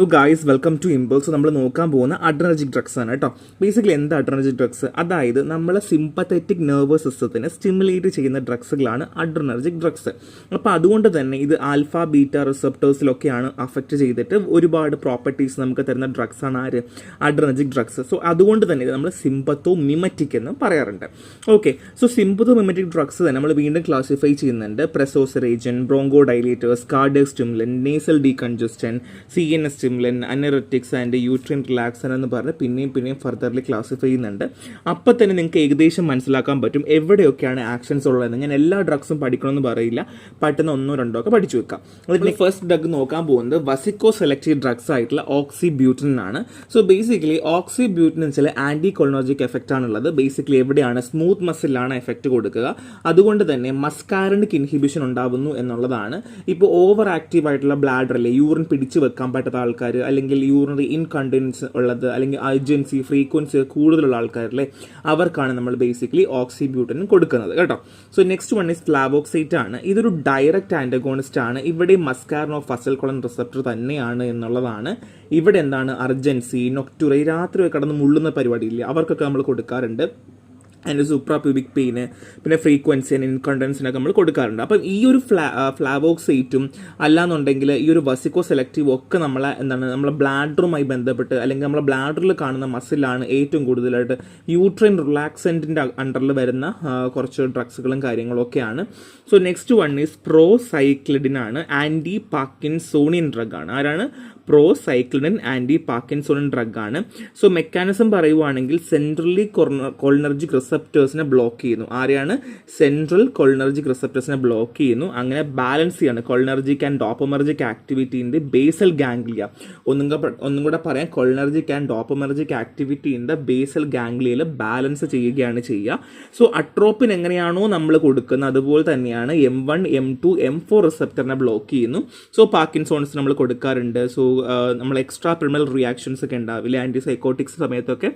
Hello guys, welcome to Impulse. നമ്മൾ നോക്കാൻ പോകുന്ന അഡ്രിനർജിക് ഡ്രഗ്സ് ആണ് കേട്ടോ. ബേസിക്കലി എന്താ അഡ്രിനർജിക് ഡ്രഗ്സ്? അതായത് നമ്മളെ സിമ്പത്തറ്റിക് നെർവസ് സിസ്റ്റത്തിനെ സ്റ്റിമുലേറ്റ് ചെയ്യുന്ന ഡ്രഗ്സുകളാണ് അഡ്രിനർജിക് ഡ്രഗ്സ്. അപ്പോൾ അതുകൊണ്ട് തന്നെ ഇത് ആൽഫ ബീറ്റ റിസപ്റ്റേഴ്സിലൊക്കെയാണ് അഫക്റ്റ് ചെയ്തിട്ട് ഒരുപാട് പ്രോപ്പർട്ടീസ് നമുക്ക് തരുന്ന ഡ്രഗ്സ് ആണ് ആര്? Adrenergic drugs. സോ അതുകൊണ്ട് തന്നെ ഇത് നമ്മൾ സിമ്പത്തോ മിമറ്റിക് എന്ന് പറയാറുണ്ട്. Okay, so sympathomimetic drugs തന്നെ നമ്മൾ വീണ്ടും ക്ലാസിഫൈ ചെയ്യുന്നുണ്ട്. പ്രസോസറേജൻ, bronchodilators, cardiac stimulant, nasal decongestant, CNS stimulant, anorectics and uterine relaxant എന്ന് പറഞ്ഞ് പിന്നെയും ഫർദർലി ക്ലാസിഫൈ ചെയ്യുന്നുണ്ട്. അപ്പം തന്നെ നിങ്ങൾക്ക് ഏകദേശം മനസ്സിലാക്കാൻ പറ്റും എവിടെയൊക്കെയാണ് ആക്ഷൻസ് ഉള്ളതെന്ന്. ഞാൻ എല്ലാ ഡ്രഗ്സും പഠിക്കണമെന്ന് പറയില്ല, പറ്റുന്ന ഒന്നോ രണ്ടോ ഒക്കെ പഠിച്ചു വെക്കാം. അതിൽ ഫസ്റ്റ് ഡ്രഗ് നോക്കാൻ പോകുന്നത് വസിക്കോ സെലക്റ്റീവ് ഡ്രഗ്സ് ആയിട്ടുള്ള ഓക്സിബ്യൂട്ടിൻ ആണ്. സോ ബേസിക്കലി ഓക്സിബ്യൂട്ടിൻ വെച്ചാൽ ആൻറ്റി കൊളിനർജിക് എഫക്റ്റ് ആണുള്ളത്. ബേസിക്കലി എവിടെയാണ്? സ്മൂത്ത് മസിലാണ് എഫക്റ്റ് കൊടുക്കുക. അതുകൊണ്ട് തന്നെ മസ്കാരണിക് ഇൻഹിബിഷൻ ഉണ്ടാവുന്നു എന്നുള്ളതാണ്. ഇപ്പോൾ ഓവർ ആക്റ്റീവ് ആയിട്ടുള്ള ബ്ലാഡർ അല്ലേ, യൂറിൻ പിടിച്ചു വെക്കാൻ പറ്റാത്ത ആൾക്കാർ, അല്ലെങ്കിൽ യൂറിനറി ഇൻകണ്ടിൻസ് ഉള്ളത്, അല്ലെങ്കിൽ അർജൻസി ഫ്രീക്വൻസി കൂടുതലുള്ള ആൾക്കാരല്ലേ, അവർക്കാണ് നമ്മൾ ബേസിക്കലി ഓക്സിബ്യൂട്ടിൻ കൊടുക്കുന്നത് കേട്ടോ. സോ നെക്സ്റ്റ് വൺ ഈസ് ഫ്ലാവോക്സൈറ്റ് ആണ്. ഇതൊരു ഡയറക്റ്റ് ആന്റഗോണിസ്റ്റ് ആണ്. ഇവിടെ മസ്കാരനോ ഫസൽകൊളിൻ റിസപ്റ്റർ തന്നെയാണ് എന്നുള്ളതാണ്. ഇവിടെ എന്താണ്? അർജൻസി, നൊക്ടുറ, രാത്രി കടന്ന് മുള്ളുന്ന പരിപാടിയില്ലേ, അവർക്കൊക്കെ നമ്മൾ കൊടുക്കാറുണ്ട്. അതിൻ്റെ സൂപ്രാ പ്യൂബിക് പെയിന്, പിന്നെ ഫ്രീക്വൻസി ആൻഡ് ഇൻകണ്ടൻസിനൊക്കെ നമ്മൾ കൊടുക്കാറുണ്ട്. അപ്പം ഈ ഒരു ഫ്ലാവോക്സൈറ്റും അല്ലാന്നുണ്ടെങ്കിൽ ഈ ഒരു വസിക്കോ സെലക്റ്റീവും ഒക്കെ നമ്മളെ ബ്ലാഡറുമായി ബന്ധപ്പെട്ട്, അല്ലെങ്കിൽ നമ്മളെ ബ്ലാഡറിൽ കാണുന്ന മസിലാണ് ഏറ്റവും കൂടുതലായിട്ട് യൂട്രൈൻ റിലാക്സൻറ്റിൻ്റെ അണ്ടറിൽ വരുന്ന കുറച്ച് ഡ്രഗ്സുകളും കാര്യങ്ങളും ഒക്കെയാണ്. സോ നെക്സ്റ്റ് വൺ ഈസ് പ്രോസൈക്ലിഡിൻ ആണ്. ആൻറ്റി പാർക്കിൻസോണിയൻ ഡ്രഗ് ആണ്. ആരാണ്? പ്രോസൈക്ലിഡിൻ ആൻറ്റി പാർക്കിൻസോണിയൻ ഡ്രഗ് ആണ്. സോ മെക്കാനിസം പറയുവാണെങ്കിൽ സെൻട്രലി കൊളിനർജിക് റിസപ്റ്റേഴ്സിനെ ബ്ലോക്ക് ചെയ്യുന്നു. ആരെയാണ്? സെൻട്രൽ കൊളിനർജിക് റിസപ്റ്റേഴ്സിനെ ബ്ലോക്ക് ചെയ്യുന്നു. അങ്ങനെ ബാലൻസ് ചെയ്യാണ് cholinergic and dopaminergic activity in the basal ganglia. ഒന്നും കൂടെ പറയാം, cholinergic and dopaminergic activity in the basal ഗാംഗ്ലിയയിൽ ബാലൻസ് ചെയ്യുകയാണ് ചെയ്യുക. സോ അട്രോപ്പിൻ എങ്ങനെയാണോ നമ്മൾ കൊടുക്കുന്നത് അതുപോലെ തന്നെയാണ് M1, M2, M4 റിസപ്റ്ററിനെ ബ്ലോക്ക് ചെയ്യുന്നു. സോ പാർക്കിൻസോൺസ് നമ്മൾ കൊടുക്കാറുണ്ട്. സോ നമ്മൾ എക്സ്ട്രാ പിരമിഡൽ റിയാക്ഷൻസ് ഒക്കെ ഉണ്ടാവില്ല ആൻറ്റിസൈക്കോട്ടിക്സ് സമയത്തൊക്കെ,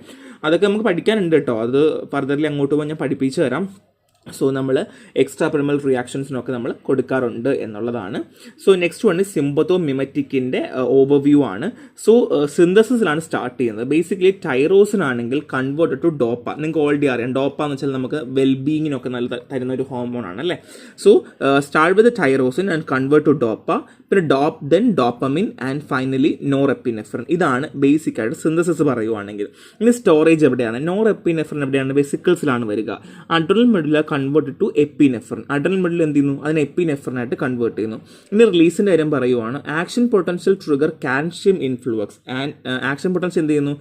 അതൊക്കെ നമുക്ക് പഠിക്കാനുണ്ട് കേട്ടോ. അത് ഫർദർലി അങ്ങോട്ട് പോയി ഞാൻ പഠിപ്പിച്ചു തരാം. സോ നമ്മൾ എക്സ്ട്രാ പിരമിഡൽ റിയാക്ഷൻസിനൊക്കെ നമ്മൾ കൊടുക്കാറുണ്ട് എന്നുള്ളതാണ്. സോ നെക്സ്റ്റ് വൺ സിമ്പത്തോ മിമറ്റിക്കിൻ്റെ ഓവർവ്യൂ ആണ്. സോ സിന്തസിസിലാണ് സ്റ്റാർട്ട് ചെയ്യുന്നത്. ബേസിക്കലി ടൈറോസിൻ ആണെങ്കിൽ കൺവേർട്ട് ടു ഡോപ്പ. നിങ്ങൾക്ക് ഓൾറെഡി അറിയാം, ഡോപ്പ എന്ന് വെച്ചാൽ നമുക്ക് വെൽബീങ്ങിനൊക്കെ നല്ല തരുന്ന ഒരു ഹോർമോൺ ആണ് അല്ലേ. So start with tyrosine and convert to dopa, പിന്നെ then dopamine and finally norepinephrine. ഇതാണ് ബേസിക് ആയിട്ട് സിന്തസിസ് പറയുവാണെങ്കിൽ. ഇനി സ്റ്റോറേജ് എവിടെയാണ്? നോറെപ്പിനെഫ്രിൻ എവിടെയാണ്? വെസിക്കിൾസിലാണ് വരിക. Adrenal medulla convert to epinephrine. Adrenal medulla എന്ത് ചെയ്യുന്നു? അതിനെ എപ്പിനെഫ്രിനായിട്ട് കൺവേർട്ട് ചെയ്യുന്നു. ഇനി റിലീസിൻ്റെ കാര്യം പറയുവാണ്. Action potential trigger calcium influence. Action potential എന്ത് ചെയ്യുന്നു?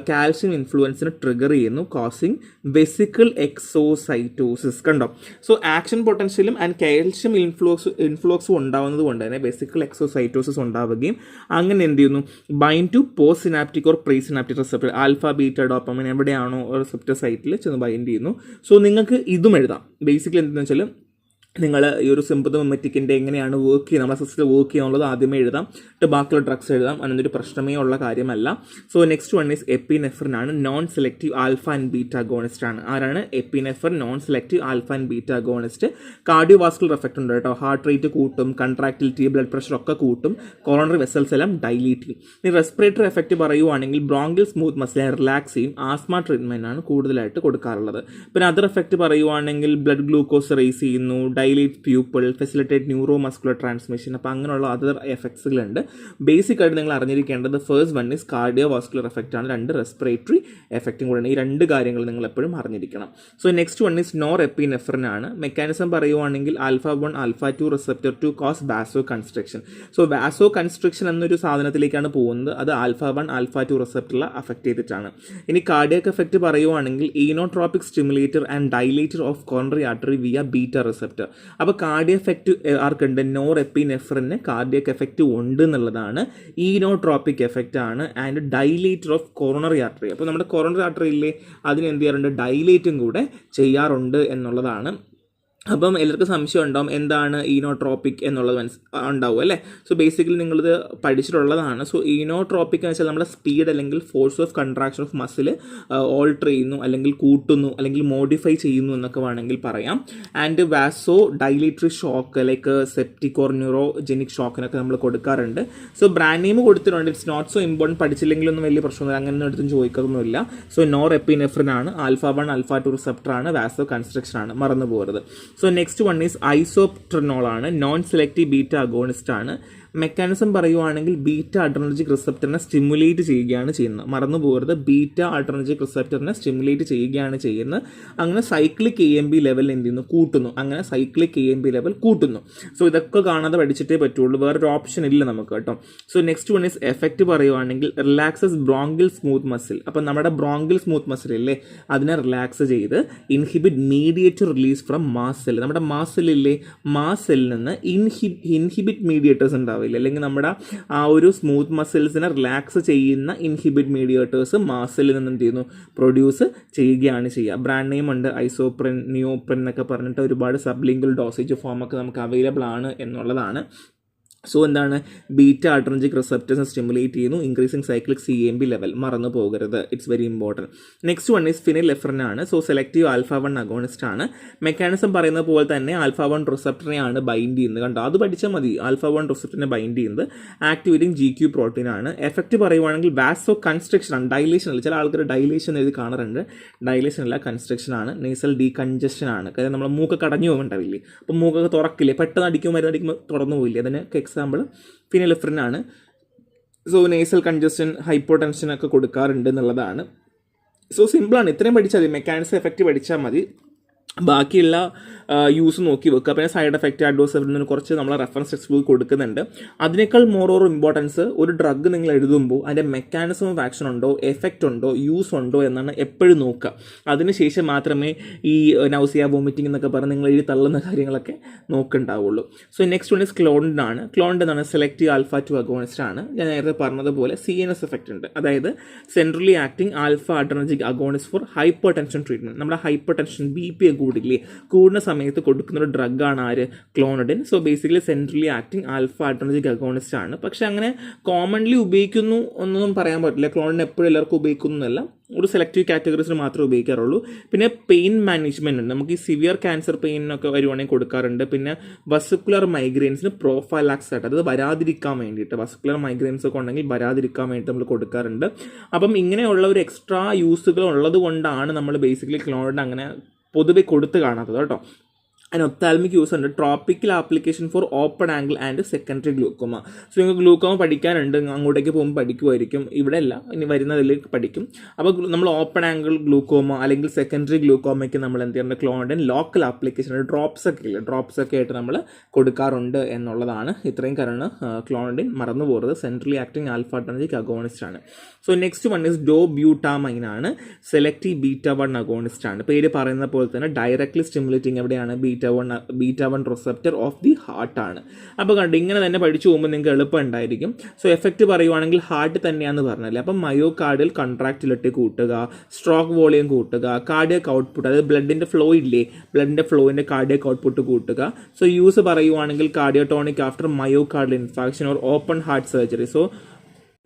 കാൽഷ്യം ഇൻഫ്ലുവൻസിനെ ട്രിഗർ ചെയ്യുന്നു, കോസിങ് വെസിക്കിൾ എക്സോസൈറ്റോസിസ്. കണ്ടോ? സോ ആക്ഷൻ പൊട്ടൻഷ്യലും ആൻഡ് കാൽഷ്യം ഇൻഫ്ലുവൻസും ഉണ്ടാവുന്നത് കൊണ്ട് തന്നെ വെസിക്കിൾ എക്സോസൈറ്റോസിസ് ഉണ്ടാവുകയും അങ്ങനെ എന്ത് ചെയ്യുന്നു? Bind to post synaptic or pre synaptic receptor, alpha beta dopamine എവിടെയാണോ റിസപ്റ്റർ സൈറ്റിൽ ചെന്ന് ബൈൻഡ് ചെയ്യുന്നു. സോ നിങ്ങൾക്ക് ഇതും എഴുതാം. ബേസിക്കലി എന്താണെന്ന് വെച്ചാൽ നിങ്ങൾ ഈ ഒരു സിമ്പത്തോ മിമറ്റിക്കിൻ്റെ എങ്ങനെയാണ് വർക്ക് ചെയ്യുക, നമ്മുടെ സിസ്റ്റത്തിൽ വർക്ക് ചെയ്യുക എന്നുള്ളത് ആദ്യമേ എഴുതാം, ബാക്കിയുള്ള ഡ്രഗ്സ് എഴുതാം. അതിനൊരു പ്രശ്നമേ ഉള്ള കാര്യമല്ല. So next one is epinephrine ആണ്. Non selective alpha and beta agonist ആണ്. ആരാണ്? Epinephrine, non selective alpha and beta agonist. Cardiovascular effect ഉണ്ട് കേട്ടോ. ഹാർട്ട് റേറ്റ് കൂട്ടും, കൺട്രാക്ടിലിറ്റി, ബ്ലഡ് പ്രഷർ ഒക്കെ കൂട്ടും, കോറോണറി വെസൽസ് എല്ലാം ഡൈലീറ്റ് ചെയ്യും. ഇനി റെസ്പിറേറ്ററി എഫക്റ്റ് പറയുവാണെങ്കിൽ ബ്രോങ്കിൾ സ്മൂത്ത് മസിൽ റിലാക്സ് ചെയ്യും. ആസ്മ ട്രീറ്റ്മെൻറ്റ് ആണ് കൂടുതലായിട്ട് കൊടുക്കാറുള്ളത്. പിന്നെ അതർ എഫക്റ്റ് പറയുവാണെങ്കിൽ ബ്ലഡ് ഗ്ലൂക്കോസ് റേസ് ചെയ്യുന്നു, dilate pupil, facilitate neuro muscular transmission. അപ്പോൾ അങ്ങനെയുള്ള അതർ എഫക്ട്സുകളുണ്ട്. ബേസിക് ആയിട്ട് നിങ്ങൾ അറിഞ്ഞിരിക്കേണ്ടത് first one is cardio vascular effect ആണ്, രണ്ട് റെസ്പിറേറ്ററി എഫക്റ്റും കൂടെയാണ്. ഈ രണ്ട് കാര്യങ്ങൾ നിങ്ങൾ എപ്പോഴും അറിഞ്ഞിരിക്കണം. So next one is norepinephrine ആണ്. മെക്കാനിസം പറയുവാണെങ്കിൽ alpha 1, alpha 2 receptor to cause vasoconstriction. So vasoconstriction എന്നൊരു സാധനത്തിലേക്കാണ് പോകുന്നത്. അത് ആൽഫ 1, ആൽഫ 2 റിസപ്റ്ററിൽ അഫക്റ്റ് ചെയ്തിട്ടാണ്. ഇനി കാർഡിയക് എഫക്റ്റ് പറയുവാണെങ്കിൽ inotropic stimulator and dilator of coronary artery via beta receptor. അപ്പോൾ കാർഡിയക് എഫക്റ്റ് ആർക്കുണ്ട്? നോറെപ്പിനെഫ്രിന് കാർഡിയക് എഫക്റ്റ് ഉണ്ട് എന്നുള്ളതാണ്. ഈനോട്രോപിക് എഫക്റ്റ് ആണ് and dilator of coronary artery. അപ്പോൾ നമ്മുടെ കോറണറി ആർട്ടറി ഇല്ലേ, അതിന് എന്ത് ചെയ്യാറുണ്ട്? ഡൈലേറ്റും കൂടെ ചെയ്യാറുണ്ട് എന്നുള്ളതാണ്. അപ്പം എല്ലാവർക്കും സംശയം ഉണ്ടാവും എന്താണ് ഈനോട്രോപ്പിക് എന്നുള്ളത് ഉണ്ടാവും അല്ലേ. സോ ബേസിക്കലി നിങ്ങളിത് പഠിച്ചിട്ടുള്ളതാണ്. സോ ഈനോട്രോപ്പിക് എന്ന് വെച്ചാൽ നമ്മുടെ സ്പീഡ് അല്ലെങ്കിൽ force of contraction of muscle alter ചെയ്യുന്നു, അല്ലെങ്കിൽ കൂട്ടുന്നു, അല്ലെങ്കിൽ മോഡിഫൈ ചെയ്യുന്നു എന്നൊക്കെ വേണമെങ്കിൽ പറയാം. And vasodilatory shock like septic or neurogenic ഷോക്കിനൊക്കെ നമ്മൾ കൊടുക്കാറുണ്ട്. സോ ബ്രാൻഡ് നെയിം കൊടുത്തിട്ടുണ്ട്. ഇറ്റ്സ് നോട്ട് സോ ഇമ്പോർട്ടൻറ്റ്, പഠിച്ചില്ലെങ്കിലൊന്നും വലിയ പ്രശ്നമൊന്നുമില്ല, അങ്ങനെ അടുത്തും ചോദിക്കുന്നൊന്നുമില്ല. സോ നോർ എപ്പിനെഫ്രിൻ ആണ്, α1 α2 റിസപ്റ്റർ ആണ്, വാസോ കൺസ്ട്രക്ഷൻ ആണ്, മറന്നു പോകരുത്. സോ നെക്സ്റ്റ് വൺ ഈസ് ഐസോപ്ട്രിനോൾ ആണ്, നോൺ സെലക്റ്റീവ് ബീറ്റ അഗോണിസ്റ്റ് ആണ്. മെക്കാനിസം പറയുവാണെങ്കിൽ ബീറ്റ അഡ്രിനർജിക് റിസപ്റ്ററിനെ സ്റ്റിമുലേറ്റ് ചെയ്യുകയാണ് ചെയ്യുന്നത്, മറന്നു പോകരുത്. ബീറ്റ അഡ്രിനർജിക് റിസപ്റ്ററിനെ സ്റ്റിമുലേറ്റ് ചെയ്യുകയാണ് ചെയ്യുന്നത്. അങ്ങനെ സൈക്ലിക് AMP ലെവൽ എന്ത് ചെയ്യുന്നു, കൂട്ടുന്നു. അങ്ങനെ സൈക്ലിക് AMP ലെവൽ കൂട്ടുന്നു. സോ ഇതൊക്കെ കാണാതെ പഠിച്ചിട്ടേ പറ്റുള്ളൂ, വേറൊരു ഓപ്ഷൻ ഇല്ല നമുക്ക് കേട്ടോ. So next one is effect പറയുവാണെങ്കിൽ റിലാക്സസ് ബ്രോങ്കിൽ സ്മൂത്ത് മസിൽ. അപ്പം നമ്മുടെ ബ്രോങ്കിൽ സ്മൂത്ത് മസിൽ ഇല്ലേ, അതിനെ റിലാക്സ് ചെയ്ത് inhibit mediator release from mass cell. നമ്മുടെ മാസ് സെല്ലില്ലേ, മാസ് സെല്ലിൽ നിന്ന് ഇൻഹിബിറ്റ് മീഡിയേറ്റേഴ്സ് ഉണ്ടാവില്ല, അല്ലെങ്കിൽ നമ്മുടെ ആ ഒരു സ്മൂത്ത് മസിൽസിനെ റിലാക്സ് ചെയ്യുന്ന ഇൻഹിബിറ്റ് മീഡിയേറ്റേഴ്സ് മാസിൽ നിന്ന് എന്ത് ചെയ്യുന്നു, പ്രൊഡ്യൂസ് ചെയ്യുകയാണ് ചെയ്യുക. ബ്രാൻഡ് നെയിം ഉണ്ട് ഐസോപ്രിൻ, നിയോപ്രിൻ എന്നൊക്കെ പറഞ്ഞിട്ട് ഒരുപാട് സബ്ലിംഗൽ ഡോസേജ് ഫോമൊക്കെ നമുക്ക് അവൈലബിൾ ആണ് എന്നുള്ളതാണ്. സോ എന്താണ്, ബീറ്റ അഡ്രിനർജിക് റിസപ്റ്റേഴ്സ് സ്റ്റിമുലേറ്റ് ചെയ്യുന്നു, ഇൻക്രീസിങ് സൈക്ലിക് CAMP ലെവൽ, മറന്നു പോകരുത്, it's very important. Next one is phenylephrine ആണ്. സോ സെലക്റ്റീവ് α1 അഗോണിസ്റ്റ് ആണ്. മെക്കാനിസം പറയുന്ന പോലെ തന്നെ α1 റിസപ്റ്ററിനെയാണ് ബൈൻഡ് ചെയ്യുന്നത്, കണ്ടോ, അത് പഠിച്ചാൽ മതി. α1 റിസപ്റ്ററിനെ ബൈൻഡ് ചെയ്യുന്നത് ആക്ടിവേറ്റിംഗ് GQ പ്രോട്ടീൻ ആണ്. എഫക്റ്റ് പറയുവാണെങ്കിൽ വാസോ കൺസ്ട്രക്ഷൻ ആണ്, ഡൈലേഷൻ അല്ല. ചില ആൾക്കാർ ഡൈലേഷൻ എഴുതി കാണാറുണ്ട്, ഡൈലേഷൻ അല്ല, കൺസ്ട്രക്ഷൻ ആണ്. നേസൽ ഡീകൺജഷൻ ആണ്, കാരണം നമ്മൾ മൂക്കൊക്കെ അടഞ്ഞു പോകുന്നുണ്ടാവില്ലേ, അപ്പം മൂക്കൊക്കെ തുറക്കില്ലേ, പെട്ടെന്ന് മരുന്നടിക്കുമ്പോൾ തുറന്നു പോയില്ലേ, അതിന് എക്സാമ്പിൾ ഫിനിലെഫ്രിൻ ആണ്. സോ നേസൽ കൺജസ്റ്റൻ, ഹൈപ്പോടെൻഷൻ ഒക്കെ കൊടുക്കാറുണ്ട് എന്നുള്ളതാണ്. സോ സിമ്പിളാണ്, ഇത്രയും പഠിച്ചാൽ മതി, മെക്കാനിസം എഫക്റ്റ് പഠിച്ചാൽ മതി. ബാക്കിയുള്ള യൂസ് നോക്കി വെക്കുക. പിന്നെ സൈഡ് എഫക്റ്റ്, അഡ്വേഴ്സ് എഫക്റ്റിന് കുറച്ച് നമ്മൾ റെഫറൻസ് ടെക്സ്റ്റ് ബുക്ക് കൊടുക്കുന്നുണ്ട്. അതിനേക്കാൾ മോർ ഇമ്പോർട്ടൻസ് ഒരു ഡ്രഗ് നിങ്ങൾ എഴുതുമ്പോൾ അതിൻ്റെ മെക്കാനിസം ഓഫ് ആക്ഷൻ ഉണ്ടോ, എഫക്റ്റ് ഉണ്ടോ, യൂസ് ഉണ്ടോ എന്നാണ് എപ്പോഴും നോക്കുക. അതിനുശേഷം മാത്രമേ ഈ നൗസിയ, വോമിറ്റിംഗ് എന്നൊക്കെ പറഞ്ഞ് നിങ്ങൾ എഴുതി തള്ളുന്ന കാര്യങ്ങളൊക്കെ നോക്കുന്നുണ്ടാവുള്ളൂ. സോ നെക്സ്റ്റ് വൺ ഇസ് ക്ലോണിൻ ആണ്. ക്ലോണിൻ എന്നാണ് സെലക്റ്റീവ് α2 അഗോണിസ്റ്റ് ആണ്. ഞാൻ നേരത്തെ പറഞ്ഞതുപോലെ CNS എഫക്റ്റ് ഉണ്ട്, അതായത് centrally acting alpha adrenergic agonist for hypertension treatment. നമ്മുടെ ഹൈപ്പർ ടെൻഷൻ BP കൂടില്ലേ, കൂടുന്ന സമയത്ത് കൊടുക്കുന്ന ഒരു ഡ്രഗാണ് ആര്, clonidine. So basically centrally acting alpha adrenergic agonist ആണ്. പക്ഷെ അങ്ങനെ കോമൺലി ഉപയോഗിക്കുന്നു എന്നൊന്നും പറയാൻ പറ്റില്ല. ക്ലോണിൻ എപ്പോഴും എല്ലാവർക്കും ഉപയോഗിക്കുന്നതല്ല, ഒരു സെലക്റ്റീവ് കാറ്റഗറീസിന് മാത്രമേ ഉപയോഗിക്കാറുള്ളൂ. പിന്നെ പെയിൻ മാനേജ്മെൻറ്റ് ഉണ്ട്, നമുക്ക് ഈ സിവിയർ ക്യാൻസർ പെയിനൊക്കെ വരുവാണെങ്കിൽ കൊടുക്കാറുണ്ട്. പിന്നെ വസ്കുലർ മൈഗ്രെയിൻസിന് പ്രോഫൈലാക്സ് ആയിട്ട്, അത് വരാതിരിക്കാൻ വേണ്ടിയിട്ട്, വസ്കുലർ മൈഗ്രെയിൻസ് ഒക്കെ ഉണ്ടെങ്കിൽ വരാതിരിക്കാൻ വേണ്ടിയിട്ട് നമ്മൾ കൊടുക്കാറുണ്ട്. അപ്പം ഇങ്ങനെയുള്ള ഒരു എക്സ്ട്രാ യൂസുകൾ ഉള്ളത് കൊണ്ടാണ് നമ്മൾ ബേസിക്കലി ക്ലോണിൻ അങ്ങനെ പൊതുവെ കൊടുത്ത് കാണാത്തത് കേട്ടോ. അതിന് ഒപ്താൽമിക് യൂസ് ഉണ്ട്, tropical application for open angle and secondary glaucoma. So നിങ്ങൾക്ക് ഗ്ലൂക്കോമ പഠിക്കാനുണ്ട്, അങ്ങോട്ടേക്ക് പോകുമ്പോൾ പഠിക്കുമായിരിക്കും, ഇവിടെ അല്ല, ഇനി വരുന്നതിൽ പഠിക്കും. അപ്പോൾ നമ്മൾ ഓപ്പൺ ആംഗിൾ ഗ്ലൂക്കോമ അല്ലെങ്കിൽ സെക്കൻഡറി ഗ്ലൂക്കോമയ്ക്ക് നമ്മൾ എന്ത് ചെയ്യുന്നത്, ക്ലോണിൻ ലോക്കൽ ആപ്ലിക്കേഷൻ ഡ്രോപ്സ് ഒക്കെ ഇല്ല, ഡ്രോപ്സ് ഒക്കെ ആയിട്ട് നമ്മൾ കൊടുക്കാറുണ്ട് എന്നുള്ളതാണ്. ഇത്രയും കാരണം ക്ലോണിൻ മറന്നു പോകരുത്, centrally acting alpha adrenergic agonist ആണ്. സോ നെക്സ്റ്റ് വൺ ഇസ് ഡോബ്യൂട്ടാമൈൻ ആണ്, സെലക്റ്റീവ് β1 അഗോണിസ്റ്റ് ആണ്. പേര് പറയുന്ന പോലെ തന്നെ ഡയറക്ട്ലി സ്റ്റിമുലേറ്റിംഗ് എവിടെയാണ്, β1 റിസപ്റ്റർ ഓഫ് ദി ഹാർട്ട് ആണ്. അപ്പോൾ കണ്ട് ഇങ്ങനെ തന്നെ പഠിച്ചു പോകുമ്പോൾ നിങ്ങൾക്ക് എളുപ്പം ഉണ്ടായിരിക്കും. സോ എഫക്റ്റ് പറയുവാണെങ്കിൽ ഹാർട്ട് തന്നെയാണെന്ന് പറഞ്ഞല്ലേ. അപ്പം മയോകാർഡിയൽ കൺട്രാക്റ്റിലിറ്റി കൂട്ടുക, സ്ട്രോക്ക് വോളിയം കൂട്ടുക, കാർഡിയക് ഔട്ട്പുട്ട്, അതായത് ബ്ലഡിൻ്റെ ഫ്ലോ ഇല്ലേ, ബ്ലഡിൻ്റെ ഫ്ലോയിൻ്റെ കാർഡിയക് ഔട്ട്പുട്ട് കൂട്ടുക. സോ യൂസ് പറയുവാണെങ്കിൽ cardiotonic after myocardial infarction or open heart surgery. So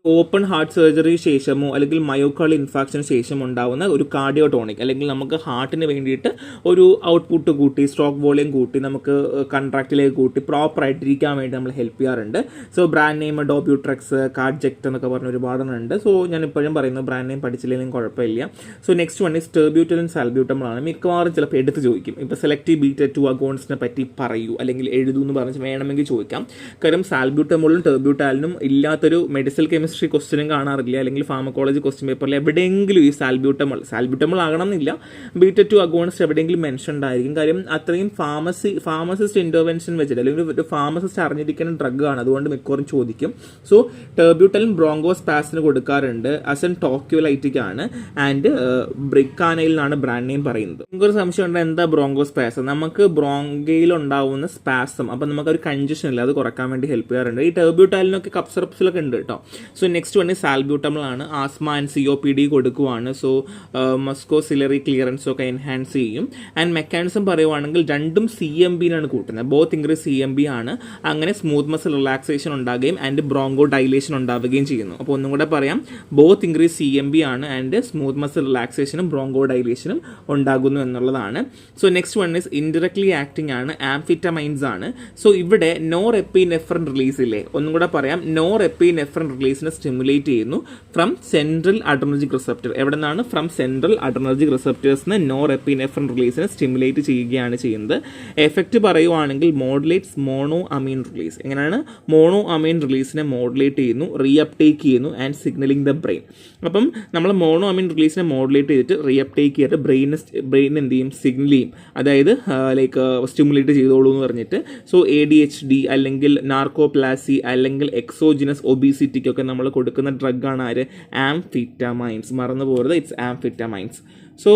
open heart surgery ശേഷമോ അല്ലെങ്കിൽ മയോകാർഡിയൽ ഇൻഫാക്ഷന് ശേഷം ഉണ്ടാകുന്ന ഒരു കാർഡിയോട്ടോണിക്, അല്ലെങ്കിൽ നമുക്ക് ഹാർട്ടിന് വേണ്ടിയിട്ട് ഒരു ഔട്ട്പുട്ട് കൂട്ടി, സ്ട്രോക്ക് വോളിയം കൂട്ടി, നമുക്ക് കൺട്രാക്റ്റിലേക്ക് കൂട്ടി പ്രോപ്പറായിട്ടിരിക്കാൻ വേണ്ടി നമ്മൾ ഹെൽപ്പ് ചെയ്യാറുണ്ട്. സോ ബ്രാൻഡ് നെയിം ഡോബ്യൂട്രെക്സ്, കാർഡ്ജെക്ട് എന്നൊക്കെ പറഞ്ഞ ഒരുപാടുണ്ട്. സോ ഞാൻ ഇപ്പോഴും പറയുന്നത് ബ്രാൻഡ് നെയിം പഠിച്ചില്ലെങ്കിലും കുഴപ്പമില്ല. So next one is ടെർബ്യൂറ്റലിൻ salbutamol ആണ്. മിക്കവാറും ചിലപ്പോൾ എടുത്ത് ചോദിക്കും, ഇപ്പോൾ സെലക്റ്റീവ് β2 അഗോണിസ്റ്റിനെ പറ്റി പറയൂ അല്ലെങ്കിൽ എഴുതൂ എന്ന് പറഞ്ഞ് വേണമെങ്കിൽ ചോദിക്കാം. കാരണം സാൽബ്യൂട്ടമോളും ടെർബ്യൂട്ടാലിനും ഇല്ലാത്തൊരു മെഡിസിൻ കെമിസ്ട്രി ക്വസ്റ്റ്യനും കാണാറില്ല, അല്ലെങ്കിൽ ഫാർമക്കോളജി ക്വസ്റ്റ്യൻ പേപ്പറിൽ എവിടെയെങ്കിലും ഈ സാൽബ്യൂട്ടമോൾ ആകണം എന്നില്ല, β2 അഗോണിസ്റ്റ് എവിടെയെങ്കിലും മെൻഷൻ ഉണ്ടായിരിക്കും. കാര്യം അത്രയും ഫാർമസിസ്റ്റ് ഇൻ്റർവെൻഷൻ വെച്ചിട്ട്, അല്ലെങ്കിൽ ഒരു ഫാർമസിസ്റ്റ് അറിഞ്ഞിരിക്കുന്ന ഡ്രഗ് ആണ്, അതുകൊണ്ട് മിക്കവാറും ചോദിക്കും. സോ ടെർബ്യൂട്ടലിൻ ബ്രോങ്കോസ്പാസിന് കൊടുക്കാറുണ്ട്, അസൻ ടോക്യുലൈറ്റിക് ആണ്, ആൻഡ് ബ്രിക്കാനയിൽ നിന്നാണ് ബ്രാൻഡ് നെയിം പറയുന്നത്. നമുക്കൊരു സംശയം ഉണ്ട്, എന്താ ബ്രോങ്കോസ്പാസം? നമുക്ക് ബ്രോങ്കയിൽ ഉണ്ടാവുന്ന സ്പാസം, അപ്പം നമുക്ക് ഒരു കൺജഷൻ ഇല്ല, അത് കുറക്കാൻ വേണ്ടി ഹെൽപ്പ് ചെയ്യാറുണ്ട്. ഈ ടെർബ്യൂട്ടാലിനൊക്കെ കപ്പ് സിറപ്സിലൊക്കെ ഉണ്ട് കേട്ടോ. സോ നെക്സ്റ്റ് വൺ സാൽബ്യൂട്ടമൾ ആണ്. ആസ്മ ആൻഡ് COPD കൊടുക്കുവാണ്. സോ മസ്കോസിലറി ക്ലിയറൻസ് ഒക്കെ എൻഹാൻസ് ചെയ്യും. ആൻഡ് മെക്കാനിസം പറയുവാണെങ്കിൽ രണ്ടും CMB-നാണ് കൂട്ടുന്നത്. ബോത്ത് ഇൻക്രീസ് CMB ആണ്. അങ്ങനെ സ്മൂത്ത് മസിൽ റിലാക്സേഷൻ ഉണ്ടാകുകയും ആൻഡ് ബ്രോങ്കോ ഡൈലേഷൻ ഉണ്ടാവുകയും ചെയ്യുന്നു. അപ്പോൾ ഒന്നും കൂടെ പറയാം, ബോത്ത് ഇൻക്രീസ് CMB ആണ് ആൻഡ് സ്മൂത്ത് മസിൽ റിലാക്സേഷനും ബ്രോങ്കോ ഡൈലേഷനും ഉണ്ടാകുന്നു എന്നുള്ളതാണ്. So next one is indirectly acting ആണ്. ആംഫിറ്റമൈൻസ് ആണ്. സോ ഇവിടെ നോർ എപ്പിനെഫ്രിൻ റിലീസ് ഇല്ലേ, ഒന്നും കൂടെ പറയാം, നോർ എപ്പിനെഫ്രിൻ റിലീസിനെ സ്റ്റിമുലേറ്റ് ചെയ്യുന്നു ഫ്രം സെൻട്രൽ അഡ്രിനർജിക് റിസപ്റ്റർ. എവിടെ നിന്നാണ്? ഫ്രം സെൻട്രൽ അഡ്രിനർജിക് റിസപ്റ്റേഴ്സിന് നോർ എപ്പിനെഫ്രിൻ റിലീസിനെ സ്റ്റിമുലേറ്റ് ചെയ്യുകയാണ് ചെയ്യുന്നത്. എഫക്റ്റ് പറയുവാണെങ്കിൽ മോഡുലേറ്റ്സ് മോണോ അമീൻ റിലീസ്. എങ്ങനെയാണ്? മോണോ അമീൻ റിലീസിനെ മോഡുലേറ്റ് ചെയ്യുന്നു, റീഅപ്ടേക്ക് ചെയ്യുന്നു ആൻഡ് സിഗ്നലിംഗ് ദ ബ്രെയിൻ. അപ്പം നമ്മൾ മോണോ അമീൻ റിലീസിനെ മോഡുലേറ്റ് ചെയ്തിട്ട് റീഅപ്ടേക്ക് ചെയ്തിട്ട് ബ്രെയിൻ എന്ത് ചെയ്യും? സിഗ്നൽ ചെയ്യും. അതായത് ലൈക്ക് സ്റ്റിമുലേറ്റ് ചെയ്തോളൂ എന്ന് പറഞ്ഞിട്ട്. സോ ADHD അല്ലെങ്കിൽ നാർക്കോപ്ലാസി അല്ലെങ്കിൽ എക്സോജിനസ് ഒബീസിറ്റിക്കൊക്കെ നമ്മൾ കൊടുക്കുന്ന ഡ്രഗാണ് ആര്? ആംഫിറ്റമൈൻസ്. മറന്നു പോകരുത്, it's amphetamines. So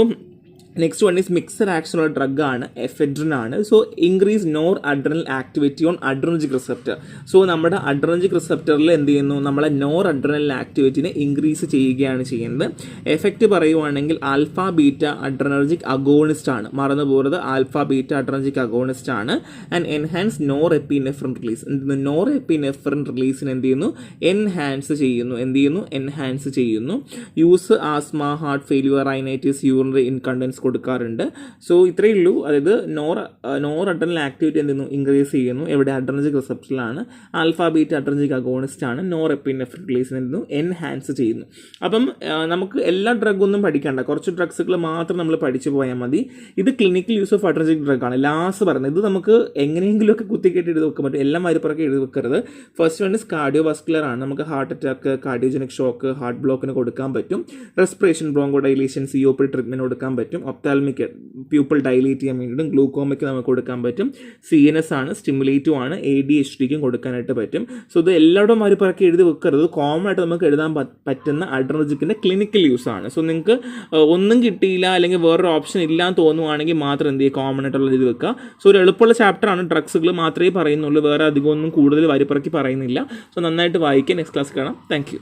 next one is mixed ആക്ഷനുള്ള ഡ്രഗാണ്, എഫെഡ്രിൻ ആണ്. So increase nor adrenal activity on adrenergic receptor. So നമ്മുടെ അഡ്രിനർജിക് റിസപ്റ്ററിൽ എന്ത് ചെയ്യുന്നു? നമ്മളെ നോർ അഡ്രിനൽ ആക്ടിവിറ്റിനെ ഇൻക്രീസ് ചെയ്യുകയാണ് ചെയ്യുന്നത്. എഫക്റ്റ് പറയുവാണെങ്കിൽ ആൽഫ ബീറ്റ അഡ്രിനർജിക് അഗോണിസ്റ്റ് ആണ്. മറന്നു പോകരുത്, ആൽഫ ബീറ്റ അഡ്രിനർജിക് അഗോണിസ്റ്റ് ആണ്. And enhance norepinephrine release. Norepinephrine റിലീസിന് എന്ത് ചെയ്യുന്നു? എൻഹാൻസ് ചെയ്യുന്നു. Use asthma, heart failure, rhinitis, urinary incontinence കൊടുക്കാറുണ്ട്. സോ ഇത്രയേ ഉള്ളൂ. അതായത് നോർ അഡ്രിനൽ ആക്ടിവിറ്റി എന്ത് ചെയ്യുന്നു? ഇൻക്രീസ് ചെയ്യുന്നു. എവിടെ? അഡ്രിനർജിക് റിസപ്റ്ററിലാണ്. ആൽഫ ബീറ്റ അഡ്രിനർജിക് അഗോണിസ്റ്റ് ആണ്. നോർ എപ്പിനെഫ്രിൻ റിലീസിനെ എന്ത് ചെയ്യുന്നു? എൻഹാൻസ് ചെയ്യുന്നു. അപ്പം നമുക്ക് എല്ലാ ഡ്രഗൊന്നും പഠിക്കണ്ട, കുറച്ച് ഡ്രഗ്സുകൾ മാത്രം നമ്മൾ പഠിച്ചു പോയാൽ മതി. ഇത് ക്ലിനിക്കൽ യൂസ് ഓഫ് അഡ്രിനർജിക് ഡ്രഗാണ്. ലാസ്റ്റ് പറഞ്ഞത് ഇത് നമുക്ക് എങ്ങനെയെങ്കിലുമൊക്കെ കുത്തിക്കേട്ട് എഴുതി വെക്കാൻ പറ്റും. എല്ലാം വരിപ്പുറക്കെ എഴുതി വെക്കരുത്. ഫസ്റ്റ് വൺ ഇസ് കാർഡിയോവാസ്കുലർ ആണ്. നമുക്ക് heart attack, cardiogenic shock, heart ബ്ലോക്കിന് കൊടുക്കാൻ പറ്റും. Respiration, broncho dilation, COPD treatment കൊടുക്കാൻ പറ്റും. ഒപ്താൽമിക് പ്യൂപ്പിൾ ഡൈലേറ്റ് ചെയ്യാൻ വേണ്ടിയിട്ടും ഗ്ലൂക്കോമയ്ക്ക് നമുക്ക് കൊടുക്കാൻ പറ്റും. CNS ആണ്, സ്റ്റിമുലേറ്റീവ് ആണ്. ADHDക്കും കൊടുക്കാനായിട്ട് പറ്റും. സോ ഇത് എല്ലായിടും വരിപ്പുറക്കെ എഴുതി വെക്കരുത്. കോമൺ ആയിട്ട് നമുക്ക് എഴുതാൻ പറ്റുന്ന അഡ്രിനർജിക്കിൻ്റെ ക്ലിനിക്കൽ യൂസ് ആണ്. സോ നിങ്ങൾക്ക് ഒന്നും കിട്ടിയില്ല അല്ലെങ്കിൽ വേറൊരു ഓപ്ഷൻ ഇല്ലാന്ന് തോന്നുവാണെങ്കിൽ മാത്രം എന്ത് ചെയ്യുക? കോമൺ ആയിട്ടുള്ള എഴുതി വെക്കുക. സോ ഒരു എളുപ്പമുള്ള ചാപ്റ്ററാണ്. ഡ്രഗ്സുകൾ മാത്രമേ പറയുന്നുള്ളൂ, വേറെ അധികമൊന്നും കൂടുതൽ വരിപ്പുറക്കി പറയുന്നില്ല. സോ നന്നായിട്ട് വായിക്കുക. നെക്സ്റ്റ് ക്ലാസ് കാണാം. Thank you.